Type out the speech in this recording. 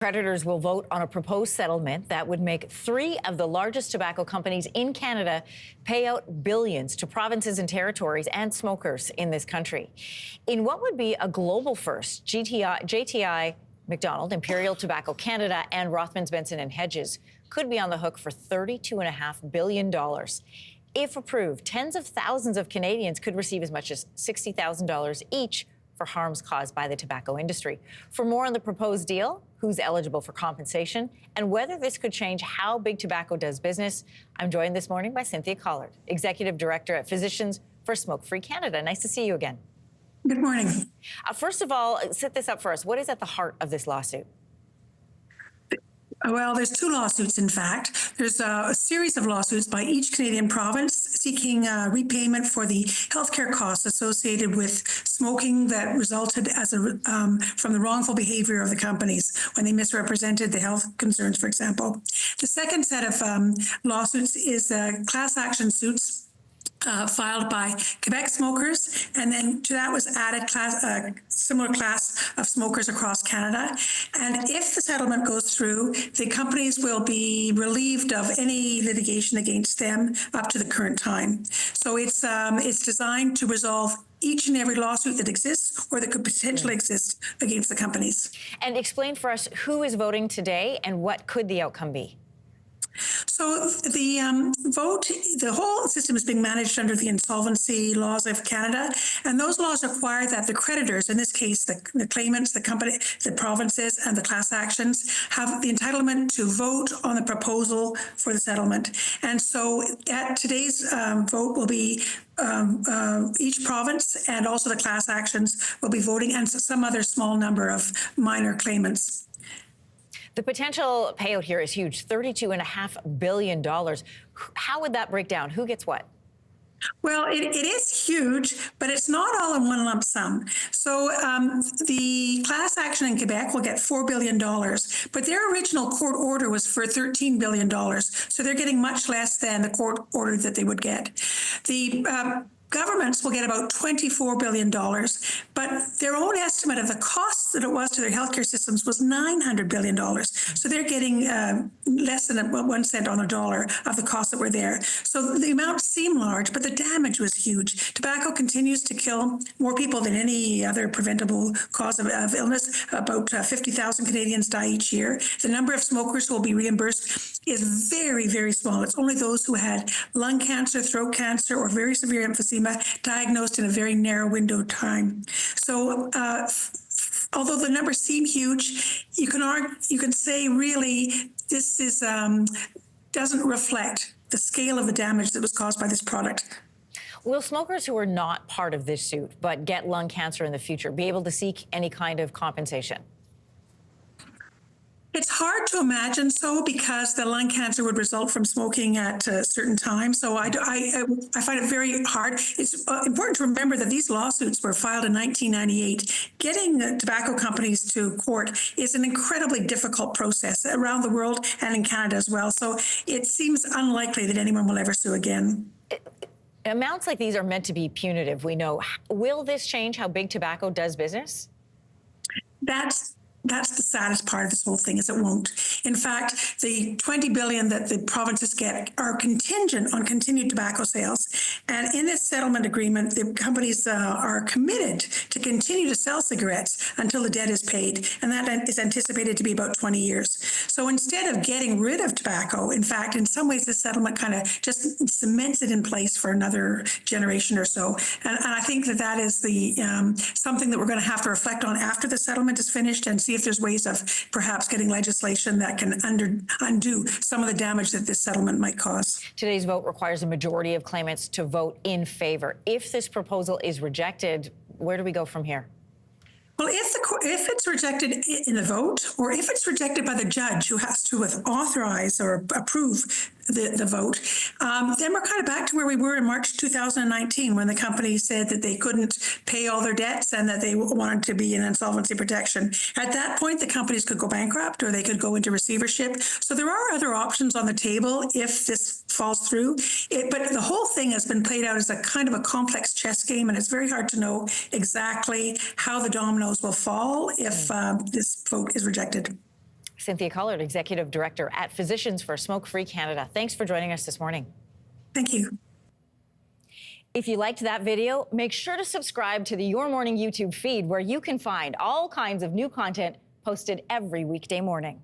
Creditors will vote on a proposed settlement that would make three of the largest tobacco companies in Canada pay out billions to provinces and territories and smokers in this country. In what would be a global first, JTI, McDonald, Imperial Tobacco Canada, and Rothmans, Benson and Hedges could be on the hook for $32.5 billion. If approved, tens of thousands of Canadians could receive as much as $60,000 each for harms caused by the tobacco industry. For more on the proposed deal, who's eligible for compensation, and whether this could change how Big Tobacco does business, I'm joined this morning by Cynthia Collard, Executive Director at Physicians for Smoke-Free Canada. Nice to see you again. Good morning. First of all, set this up for us. What is at the heart of this lawsuit? Well, there's two lawsuits, in fact. There's a series of lawsuits by each Canadian province seeking repayment for the healthcare costs associated with smoking that resulted as from the wrongful behavior of the companies when they misrepresented the health concerns, for example. The second set of lawsuits is class action suits filed by Quebec smokers, and then to that was added a similar class of smokers across Canada. And if the settlement goes through, the companies will be relieved of any litigation against them up to the current time. So it's designed to resolve each and every lawsuit that exists or that could potentially exist against the companies. And explain for us who is voting today and what could the outcome be? So the vote, the whole system is being managed under the insolvency laws of Canada, and those laws require that the creditors, in this case the claimants, the company, the provinces, and the class actions, have the entitlement to vote on the proposal for the settlement. And so at today's vote will be each province and also the class actions will be voting, and some other small number of minor claimants. The potential payout here is huge, $32.5 billion. How would that break down? Who gets what? Well, it is huge, but it's not all in one lump sum. So the class action in Quebec will get $4 billion, but their original court order was for $13 billion. So they're getting much less than the court order that they would get. The governments will get about $24 billion, but their own estimate of the costs that it was to their healthcare systems was $900 billion. So they're getting less than 1 cent on the dollar of the costs that were there. So the amounts seem large, but the damage was huge. Tobacco continues to kill more people than any other preventable cause of illness. About 50,000 Canadians die each year. The number of smokers who will be reimbursed is very, very small. It's only those who had lung cancer, throat cancer, or very severe emphysema diagnosed in a very narrow window of time. So although the numbers seem huge, you can say really this is doesn't reflect the scale of the damage that was caused by this product. Will smokers who are not part of this suit but get lung cancer in the future be able to seek any kind of compensation? It's hard to imagine so, because the lung cancer would result from smoking at a certain time. So I find it very hard. It's important to remember that these lawsuits were filed in 1998. Getting the tobacco companies to court is an incredibly difficult process around the world and in Canada as well. So it seems unlikely that anyone will ever sue again. Amounts like these are meant to be punitive, we know. Will this change how Big Tobacco does business? That's the saddest part of this whole thing, is it won't. In fact, the $20 billion that the provinces get are contingent on continued tobacco sales. And in this settlement agreement, the companies are committed to continue to sell cigarettes until the debt is paid. And that is anticipated to be about 20 years. So instead of getting rid of tobacco, in fact, in some ways, this settlement kind of just cements it in place for another generation or so. And I think that is the something that we're going to have to reflect on after the settlement is finished, and see if there's ways of perhaps getting legislation that can undo some of the damage that this settlement might cause. Today's vote requires a majority of claimants to vote in favor. If this proposal is rejected, where do we go from here? Well, if it's rejected in the vote, or if it's rejected by the judge who has to authorize or approve the vote, then we're kind of back to where we were in March 2019, when the company said that they couldn't pay all their debts and that they wanted to be in insolvency protection. At that point, the companies could go bankrupt or they could go into receivership. So there are other options on the table if this falls through. But the whole thing has been played out as a kind of a complex chess game, and it's very hard to know exactly how the dominoes will fall if this vote is rejected. Cynthia Collard, Executive Director at Physicians for Smoke-Free Canada. Thanks for joining us this morning. Thank you. If you liked that video, make sure to subscribe to the Your Morning YouTube feed, where you can find all kinds of new content posted every weekday morning.